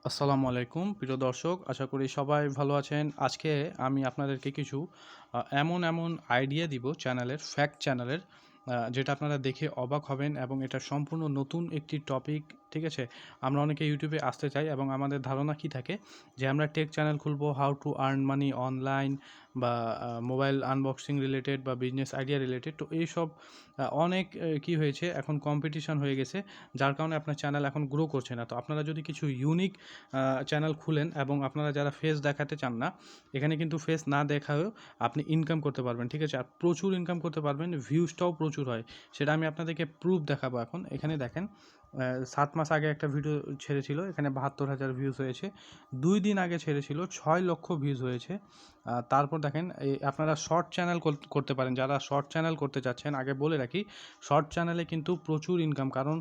আসসালামু আলাইকুম প্রিয় দর্শক, আশা করি সবাই ভালো আছেন। আজকে আমি আপনাদেরকে কিছু এমন আইডিয়া দিব চ্যানেলের, ফ্যাক্ট চ্যানেলের, যেটা আপনারা দেখে অবাক হবেন এবং এটা সম্পূর্ণ নতুন একটি টপিক। ঠিক আছে, আমরা অনেকে ইউটিউবে আসতে চাই এবং আমাদের ধারণা কি থাকে যে আমরা টেক চ্যানেল খুলবো, how to earn money online বা মোবাইল আনবক্সিং রিলেটেড বা বিজনেস আইডিয়া রিলেটেড। তো এইসব অনেক কি হয়েছে, এখন কম্পিটিশন হয়ে গেছে, যার কারণে আপনার চ্যানেল এখন গ্রো করছে না। তো আপনারা যদি কিছু ইউনিক চ্যানেল খুলেন এবং আপনারা যারা ফেস দেখাতে চান না, এখানে কিন্তু ফেস না দেখায়ও আপনি ইনকাম করতে পারবেন। ঠিক আছে, আর প্রচুর ইনকাম করতে পারবেন, ভিউজটাও প্রচুর হয়। সেটা আমি আপনাদেরকে প্রুফ দেখাবো এখন। এখানে দেখেন, 7 মাস আগে একটা ভিডিও ছেড়েছিল, এখানে 72,000 ভিউজ হয়েছে। 2 দিন আগে ছেড়েছিল, 6 লক্ষ ভিউজ হয়েছে। তারপর দেখেন, আপনারা শর্ট চ্যানেল করতে পারেন। যারা শর্ট চ্যানেল করতে চাচ্ছেন, আগে বলে রাখি, শর্ট চ্যানেলে কিন্তু প্রচুর ইনকাম, কারণ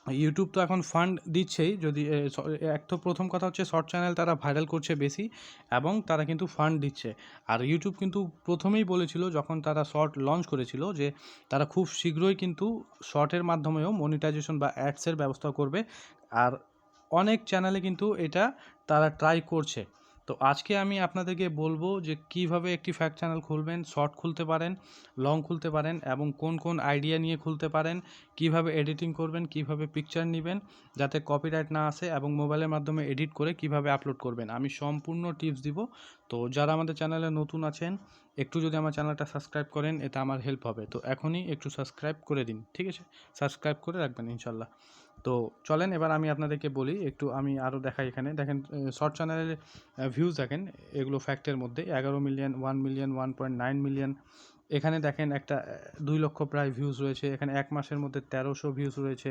ইউটিউব তো এখন ফান্ড দিচ্ছেই। যদি এক তো প্রথম কথা হচ্ছে শর্ট চ্যানেল তারা ভাইরাল করছে বেশি এবং তারা কিন্তু ফান্ড দিচ্ছে। আর ইউটিউব কিন্তু প্রথমেই বলেছিল, যখন তারা শর্ট লঞ্চ করেছিল, যে তারা খুব শীঘ্রই কিন্তু শর্টের মাধ্যমেও মনিটাইজেশন বা অ্যাডসের ব্যবস্থা করবে। আর অনেক চ্যানেলে কিন্তু এটা তারা ট্রাই করছে। তো আজকে আমি আপনাদেরকে বলবো যে কিভাবে একটি ফ্যাক্ট চ্যানেল খুলবেন, শর্ট খুলতে পারেন, লং খুলতে পারেন, এবং কোন কোন আইডিয়া নিয়ে খুলতে পারেন, কিভাবে এডিটিং করবেন, কিভাবে পিকচার নেবেন যাতে কপিরাইট না আসে, এবং মোবাইলের মাধ্যমে এডিট করে কিভাবে আপলোড করবেন, আমি সম্পূর্ণ টিপস দিব। তো যারা আমাদের চ্যানেলে নতুন আছেন, একটু যদি আমার চ্যানেলটা সাবস্ক্রাইব করেন, এটা আমার হেল্প হবে। তো এখনই একটু সাবস্ক্রাইব করে দিন, ঠিক আছে? সাবস্ক্রাইব করে রাখবেন ইনশাল্লাহ। তো চলেন এবার আমি আপনাদেরকে বলি, একটু আমি আরও দেখাই। এখানে দেখেন, শর্ট চ্যানেলের ভিউজ দেখেন, এগুলো ফ্যাক্টের মধ্যে 11 মিলিয়ন, 1 মিলিয়ন, 1.9 মিলিয়ন। এখানে দেখেন একটা 2 লক্ষ প্রায় ভিউজ রয়েছে। এখানে এক মাসের মধ্যে 1300 ভিউজ রয়েছে।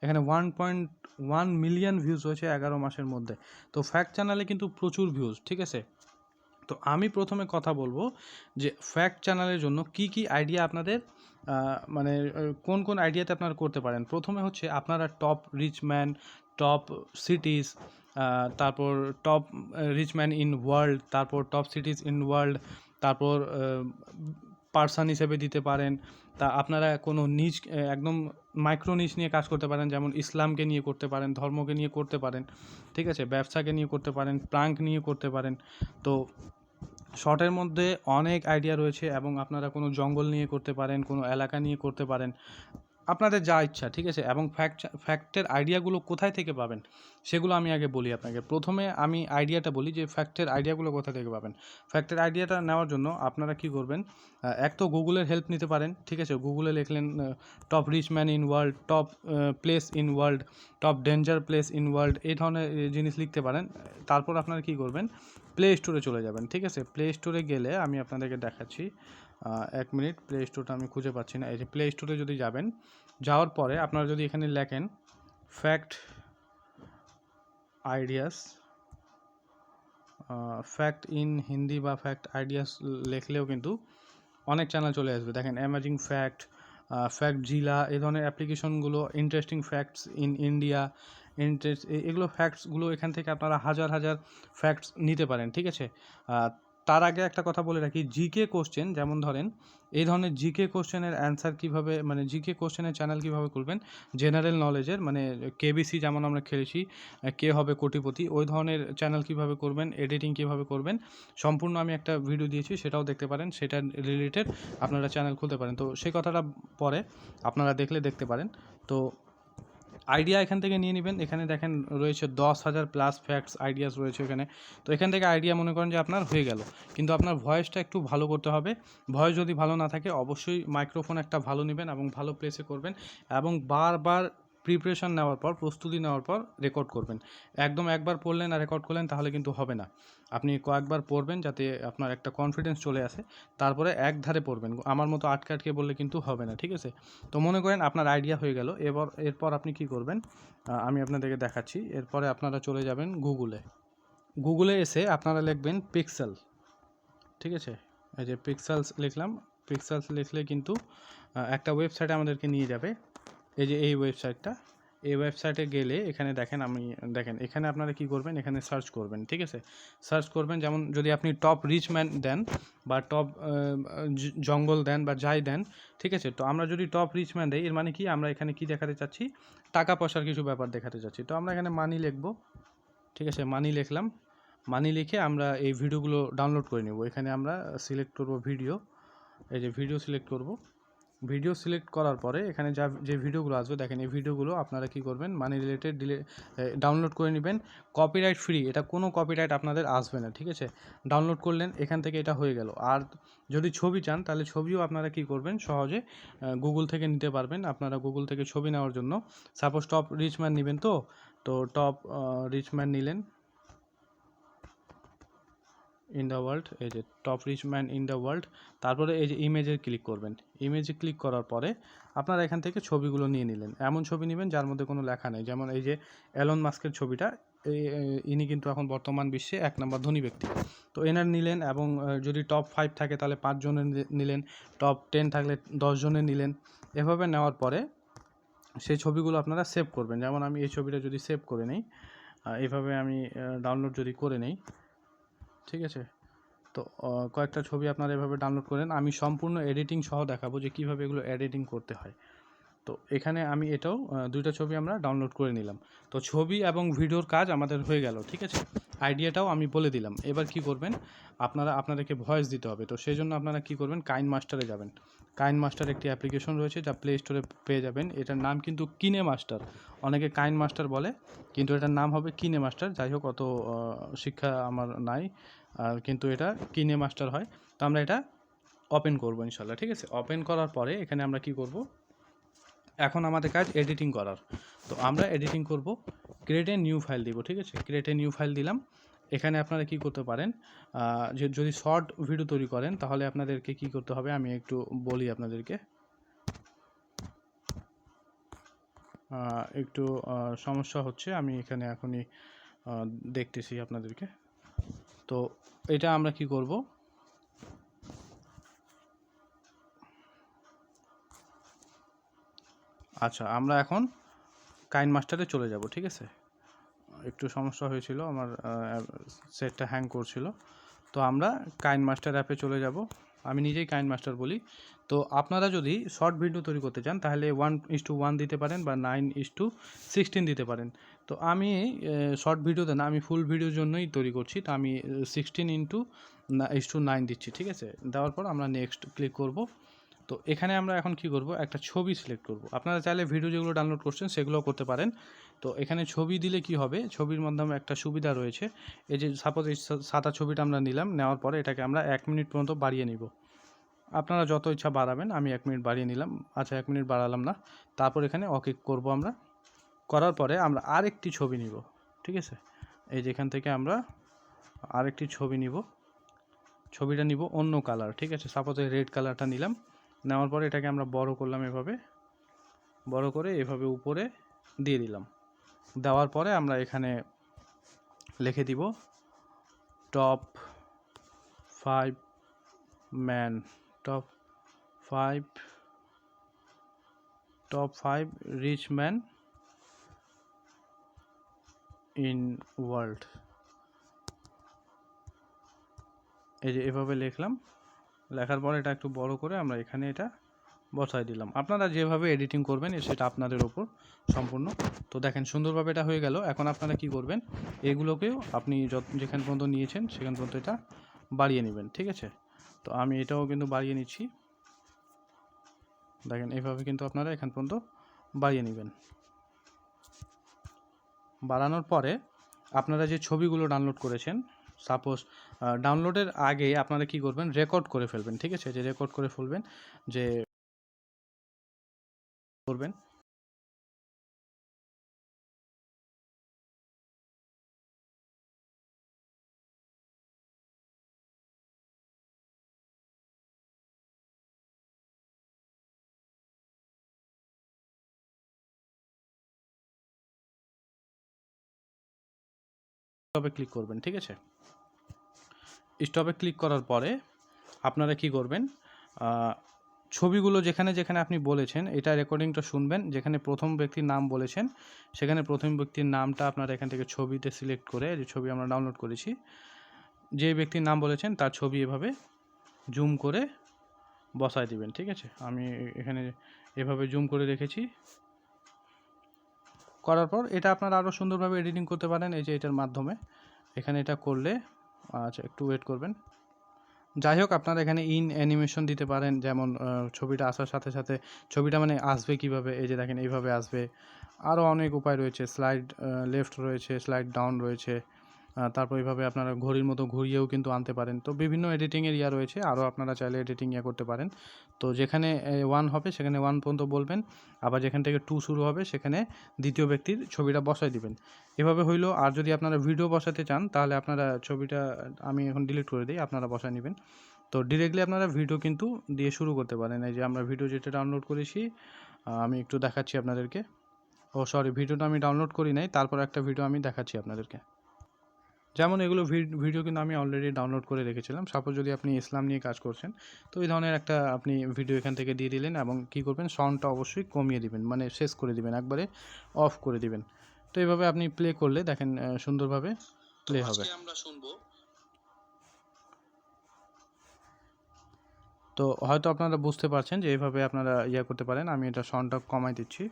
এখানে 1.1 মিলিয়ন ভিউজ হয়েছে 11 মাসের মধ্যে। তো ফ্যাক্ট চ্যানেলে কিন্তু প্রচুর ভিউজ, ঠিক আছে? তো আমি প্রথমে কথা বলবো যে ফ্যাক্ট চ্যানেলের জন্য কি কি আইডিয়া আপনাদের, মানে কোন কোন আইডিয়াতে আপনারা করতে পারেন। প্রথমে হচ্ছে আপনারা top rich man, top cities, তারপর top rich man in world, তারপর টপ সিটিজ ইন ওয়ার্ল্ড, তারপর পার্সন হিসেবে দিতে পারেন। তা আপনারা কোনো নিচ, একদম মাইক্রো নিচ নিয়ে কাজ করতে পারেন, যেমন ইসলামকে নিয়ে করতে পারেন, ধর্মকে নিয়ে করতে পারেন, ঠিক আছে, ব্যবসাকে নিয়ে করতে পারেন, প্রাঙ্ক নিয়ে করতে পারেন। তো শর্টের মধ্যে অনেক আইডিয়া রয়েছে, এবং আপনারা কোনো জঙ্গল নিয়ে করতে পারেন, কোনো এলাকা নিয়ে করতে পারেন, আপনাদের যা ইচ্ছা, ঠিক আছে? এবং ফ্যাক্টের আইডিয়াগুলো কোথায় থেকে পাবেন সেগুলো আমি আগে বলি আপনাকে। প্রথমে আমি আইডিয়াটা বলি যে ফ্যাক্টের আইডিয়াগুলো কোথা থেকে পাবেন। ফ্যাক্টের আইডিয়াটা নেওয়ার জন্য আপনারা কি করবেন, এক তো গুগলের হেল্প নিতে পারেন, ঠিক আছে? গুগলে লিখলেন top rich man in world, top place in world, top danger place in world, এই ধরনের জিনিস লিখতে পারেন। তারপর আপনারা কি করবেন, প্লে স্টোরে চলে যাবেন, ঠিক আছে? প্লে স্টোরে গেলে আমি আপনাদেরকে দেখাচ্ছি। 1 মিনিট, প্লে স্টোরটা আমি খুঁজে পাচ্ছি না। এই যে প্লে স্টোরে যদি যাবেন, যাওয়ার পরে আপনারা যদি এখানে লেখেন fact ideas, fact in Hindi বা ফ্যাক্ট আইডিয়াস লিখলেও কিন্তু অনেক চ্যানেল চলে আসবে। দেখেন, অ্যামেজিং ফ্যাক্ট, ফ্যাক্ট জিলা, এই ধরনের অ্যাপ্লিকেশনগুলো, ইন্টারেস্টিং ফ্যাক্টস ইন ইন্ডিয়া, এগুলো ফ্যাক্টসগুলো, এখান থেকে আপনারা হাজার হাজার ফ্যাক্টস নিতে পারেন, ঠিক আছে? তার আগে একটা কথা বলে রাখি, জিকে কোশ্চেন, যেমন ধরেন এই ধরনের জিকে কোশ্চেনের অ্যান্সার কীভাবে, মানে জিকে কোশ্চেনের চ্যানেল কীভাবে খুলবেন, জেনারেল নলেজের, মানে কেবিসি যেমন আমরা খেলেছি, কে হবে কোটিপতি, ওই ধরনের চ্যানেল কীভাবে করবেন, এডিটিং কীভাবে করবেন, সম্পূর্ণ আমি একটা ভিডিও দিয়েছি, সেটাও দেখতে পারেন। সেটা রিলেটেড আপনারা চ্যানেল খুলতে পারেন। তো সেই কথাটা পরে আপনারা দেখতে পারেন। তো আইডিয়া এখান থেকে নিয়ে নেবেন। এখানে দেখেন রয়েছে 10,000 প্লাস ফ্যাক্টস আইডিয়াস রয়েছে এখানে। তো এখান থেকে আইডিয়া মনে করেন যে আপনার হয়ে গেল, কিন্তু আপনার ভয়েসটা একটু ভালো করতে হবে। ভয়েস যদি ভালো না থাকে, অবশ্যই মাইক্রোফোন একটা ভালো নেবেন এবং ভালো প্লেসে করবেন, এবং বারবার প্রিপারেশন নেওয়ার পর, প্রস্তুতি নেওয়ার পর রেকর্ড করবেন। একদম একবার পড়লেন আর রেকর্ড করলেন তাহলে কিন্তু হবে না। আপনি কয়েকবার পড়বেন যাতে আপনার একটা কনফিডেন্স চলে আসে, তারপরে এক ধারে পড়বেন। আমার মতো আটকে আটকে বললে কিন্তু হবে না, ঠিক আছে? তো মনে করেন আপনার আইডিয়া হয়ে গেল। এরপর আপনি কি করবেন, আমি আপনাদেরকে দেখাচ্ছি। এরপরে আপনারা চলে যাবেন গুগলে এসে আপনারা লিখবেন পিক্সেল, ঠিক আছে? এই যে পিক্সেলস লিখলাম। পিক্সেলস লিখলে কিন্তু একটা ওয়েবসাইটে আমাদেরকে নিয়ে যাবে। এই যে এই ওয়েবসাইটটা, এই ওয়েবসাইটে গেলে এখানে দেখেন, দেখেন এখানে আপনারা কি করবেন, এখানে সার্চ করবেন, ঠিক আছে? সার্চ করবেন, যেমন যদি আপনি টপ রিচ ম্যান দেন বা টপ জঙ্গল দেন বা যাই দেন, ঠিক আছে? তো আমরা যদি টপ রিচ ম্যান দেই, এর মানে কি, আমরা এখানে কি দেখাতে চাচ্ছি, টাকা পয়সার কিছু ব্যাপার দেখাতে চাচ্ছি। তো আমরা এখানে মানি লিখবো, ঠিক আছে, মানি লিখলাম। মানি লিখে আমরা এই ভিডিওগুলো ডাউনলোড করে নেব। এখানে আমরা সিলেক্ট করব ভিডিও, এই যে ভিডিও সিলেক্ট করব। ভিডিও সিলেক্ট করার পরে এখানে যে ভিডিওগুলো আসবে, দেখেন এই ভিডিওগুলো আপনারা কি করবেন, মানি রিলেটেড ডাউনলোড করে নেবেন। কপিরাইট ফ্রি, এটা কোনো কপিরাইট আপনাদের আসবে না। ঠিক আছে, ডাউনলোড করলেন, এখান থেকে এটা হয়ে গেল। আর যদি ছবি চান তাহলে ছবিও আপনারা কি করবেন, সহজে গুগল থেকে নিতে পারবেন। আপনারা গুগল থেকে ছবি নেওয়ার জন্য সাপোজ টপ রিচ ম্যান নেবেন, তো টপ রিচ ম্যান নিলেন ইন দ্য ওয়ার্ল্ড, এই যে top rich man in the world. তারপরে এই যে ইমেজে ক্লিক করবেন। ইমেজে ক্লিক করার পরে আপনারা এখান থেকে ছবিগুলো নিয়ে নিলেন। এমন ছবি নেবেন যার মধ্যে কোনো লেখা নেই। যেমন এই যে এলন মাস্কের ছবিটা, ইনি কিন্তু এখন বর্তমান বিশ্বে 1 নম্বর ধনী ব্যক্তি। তো এনার নিলেন, এবং যদি টপ 5 থাকে তাহলে 5 জনের নিলেন, টপ 10 থাকলে 10 জনের নিলেন। এভাবে নেওয়ার পরে সেই ছবিগুলো আপনারা সেভ করবেন। যেমন আমি এই ছবিটা যদি সেভ করে নেই, এভাবে আমি ডাউনলোড যদি করে নেই, ঠিক আছে, তো কয়েকটা ছবি আপনারা এভাবে ডাউনলোড করেন। আমি সম্পূর্ণ এডিটিং সহ দেখাবো যে কীভাবে এগুলো এডিটিং করতে হয়। তো এখানে আমি এটাও 2টা ছবি আমরা ডাউনলোড করে নিলাম। তো ছবি এবং ভিডিওর কাজ আমাদের হয়ে গেল। ঠিক আছে, আইডিয়াটাও আমি বলে দিলাম। এবার কি করবেন, আপনাদেরকে ভয়েস দিতে হবে। তো সেই জন্য আপনারা কি করবেন, কাইন মাস্টারে যাবেন। কাইন মাস্টার একটি অ্যাপ্লিকেশন রয়েছে যা প্লে স্টোরে পেয়ে যাবেন। এটার নাম কিন্তু কিনে মাস্টার, অনেকে কাইন মাস্টার বলে, কিন্তু এটার নাম হবে কিনে মাস্টার। যাই হোক, অত শিক্ষা আমার নাই, কিন্তু এটা কিনে মাস্টার হয়। তো আমরা এটা ওপেন করবো ইনশাল্লাহ। ঠিক আছে, ওপেন করার পরে এখানে আমরা কি করব, এখন আমাদের কাজ এডিটিং করার। তো আমরা এডিটিং করব, ক্রিয়েট এ নিউ ফাইল দিব। ঠিক আছে, ক্রিয়েট এ নিউ ফাইল দিলাম। এখানে আপনারা কি করতে পারেন, যদি শর্ট ভিডিও তৈরি করেন তাহলে আপনাদেরকে কি করতে হবে আমি একটু বলি আপনাদেরকে। একটু সমস্যা হচ্ছে, আমি এখানে এখনই দেখতেছি আপনাদেরকে। তো এটা আমরা কি করব, আচ্ছা আমরা এখন কাইন মাস্টারে চলে যাব। ঠিক আছে, একটু সমস্যা হয়েছিল, আমার সেটটা হ্যাং করছিল। তো আমরা কাইন মাস্টার অ্যাপে চলে যাব। আমি নিজেই কাইন মাস্টার বলি। তো আপনারা যদি শর্ট ভিডিও তৈরি করতে চান তাহলে 1:1 দিতে পারেন, বা 9:16 দিতে পারেন। তো আমি শর্ট ভিডিওতে না, আমি ফুল ভিডিওর জন্যই তৈরি করছি। তো আমি 16:9 দিচ্ছি। ঠিক আছে, দেওয়ার পর আমরা নেক্সট ক্লিক করব। তো এখানে আমরা এখন কি করব, একটা ছবি সিলেক্ট করব। আপনারা চাইলে ভিডিও যেগুলো ডাউনলোড করছেন সেগুলোও করতে পারেন। তো এখানে ছবি দিলে কি হবে, ছবির মাধ্যমে একটা সুবিধা রয়েছে। এই যে সাপোজ এই সাদা ছবিটা আমরা নিলাম, নেওয়ার পরে এটাকে আমরা 1 মিনিট পর্যন্ত বাড়িয়ে নিব। আপনারা যত ইচ্ছা বাড়াবেন, আমি 1 মিনিট বাড়িয়ে নিলাম। আচ্ছা, 1 মিনিট বাড়ালাম না। তারপর এখানে ওকে করব আমরা। করার পরে আমরা আরেকটি ছবি নিব। ঠিক আছে, এই যেখান থেকে আমরা আরেকটি ছবি নিব। ছবিটা নিব অন্য কালার। ঠিক আছে, সাপোজ এই রেড কালারটা নিলাম। নেওয়ার পরে এটাকে আমরা বড় করলাম, এভাবে বড় করে এভাবে উপরে দিয়ে দিলাম। দেওয়ার পরে আমরা এখানে লিখে দিব top 5 man, top 5 rich man in world. এই যে এভাবে লিখলাম। লেখার পরে এটা একটু বড় করে আমরা এখানে এটা বসাই দিলাম। আপনারা যেভাবে এডিটিং করবেন সেটা আপনাদের ওপর সম্পূর্ণ। তো দেখেন সুন্দরভাবে এটা হয়ে গেল। এখন আপনারা কি করবেন, এগুলোকেও আপনি যেখান পর্যন্ত নিয়েছেন সেখান পর্যন্ত এটা বাড়িয়ে নেবেন। ঠিক আছে, তো আমি এটাও কিন্তু বাড়িয়ে নিচ্ছি। দেখেন এইভাবে কিন্তু আপনারা এখান পর্যন্ত বাড়িয়ে নেবেন। বাড়ানোর পরে আপনারা যে ছবিগুলো ডাউনলোড করেছেন, সাপোজ ডাউনলোডের আগে আপনারা কি করবেন, রেকর্ড করে ফেলবেন। ঠিক আছে, যে রেকর্ড করে ফেলবেন, যে করবেন স্টপে ক্লিক করবেন। ঠিক আছে, স্টপে ক্লিক করার পরে আপনারা কি করবেন, ছবিগুলো যেখানে যেখানে আপনি বলেছেন এটা রেকর্ডিংটা শুনবেন। যেখানে প্রথম ব্যক্তির নাম বলেছেন সেখানে প্রথম ব্যক্তির নামটা আপনারা এখান থেকে ছবিতে সিলেক্ট করে, যে ছবি আমরা ডাউনলোড করেছি, যে ব্যক্তির নাম বলেছেন তার ছবি এভাবে জুম করে বসায় দিবেন। ঠিক আছে, আমি এখানে এভাবে জুম করে রেখেছি। করার পর এটা আপনারা আরও সুন্দরভাবে এডিটিং করতে পারেন এই যে এটার মাধ্যমে। এখানে এটা করলে আচ্ছা একটু ওয়েট করবেন। যাই হোক, আপনারা এখানে ইন অ্যানিমেশন দিতে পারেন, যেমন ছবিটা আসার সাথে সাথে ছবিটা মানে আসবে কীভাবে, এই যে দেখেন এইভাবে আসবে। আরও অনেক উপায় রয়েছে, স্লাইড লেফট রয়েছে, স্লাইড ডাউন রয়েছে, তারপর এইভাবে আপনারা ঘড়ির মতো ঘুরিয়েও কিন্তু আনতে পারেন। তো বিভিন্ন এডিটিংয়ের ইয়া রয়েছে, আরও আপনারা চাইলে এডিটিং ইয়া করতে পারেন। তো যেখানে 1 হবে সেখানে 1 পর্যন্ত বলবেন, আবার যেখান থেকে 2 শুরু হবে সেখানে দ্বিতীয় ব্যক্তির ছবিটা বসাই দিবেন। এভাবে হইলো। আর যদি আপনারা ভিডিও বসাতে চান তাহলে আপনারা ছবিটা আমি এখন ডিলিট করে দিই, আপনারা বসায় নেবেন। তো ডিরেক্টলি আপনারা ভিডিও কিন্তু দিয়ে শুরু করতে পারেন। এই যে আমরা ভিডিও যেটা ডাউনলোড করেছি, আমি একটু দেখাচ্ছি আপনাদেরকে। ও সরি, ভিডিওটা আমি ডাউনলোড করি নাই, তারপর একটা ভিডিও আমি দেখাচ্ছি আপনাদেরকে। যেমন এগুলো ভিডিও কিন্তু আমি অলরেডি ডাউনলোড করে রেখেছিলাম। সাপোজ যদি আপনি ইসলাম নিয়ে কাজ করছেন, তো এই ধরনের একটা আপনি ভিডিও এখান থেকে দিয়ে দিলেন এবং কী করবেন, সাউন্ডটা অবশ্যই কমিয়ে দিবেন, মানে শেষ করে দিবেন, একবারে অফ করে দিবেন। তো এইভাবে আপনি প্লে করলে দেখেন সুন্দরভাবে প্লে হবে। আমরা শুনবো। তো হয়তো আপনারা বুঝতে পারছেন যে এইভাবে আপনারা ইয়া করতে পারেন। আমি এটা সাউন্ডটা কমাই দিচ্ছি,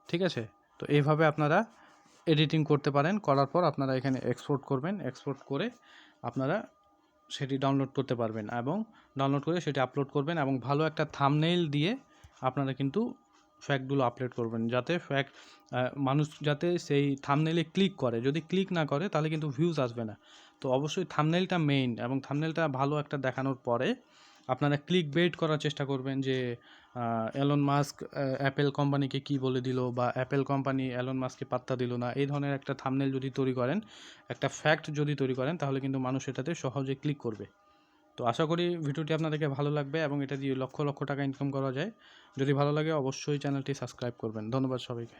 ঠিক আছে? তো এইভাবে আপনারা এডিটিং করতে পারেন। করার পর আপনারা এখানে এক্সপোর্ট করবেন, এক্সপোর্ট করে আপনারা সেটি ডাউনলোড করতে পারবেন এবং ডাউনলোড করে সেটি আপলোড করবেন এবং ভালো একটা থাম্বনেইল দিয়ে আপনারা কিন্তু ফ্যাক্টগুলো আপলোড করবেন, যাতে মানুষ যাতে সেই থাম্বনেইলে ক্লিক করে। যদি ক্লিক না করে তাহলে কিন্তু ভিউজ আসবে না। তো অবশ্যই থাম্বনেইলটা মেইন, এবং থাম্বনেইলটা ভালো একটা দেখানোর পরে আপনারা ক্লিক বেট করার চেষ্টা করবেন যে এলন মাস্ক অ্যাপেল কোম্পানিকে কী বলে দিল, বা অ্যাপেল কোম্পানি এলন মাস্ককে পাত্তা দিল না। এই ধরনের একটা থাম্বনেইল যদি তৈরি করেন, একটা ফ্যাক্ট যদি তৈরি করেন, তাহলে কিন্তু মানুষ এটাতে সহজে ক্লিক করবে। তো আশা করি ভিডিওটি আপনাদেরকে ভালো লাগবে এবং এটা দিয়ে লক্ষ লক্ষ টাকা ইনকাম করা যায়। যদি ভালো লাগে অবশ্যই চ্যানেলটি সাবস্ক্রাইব করবেন। ধন্যবাদ সবাইকে।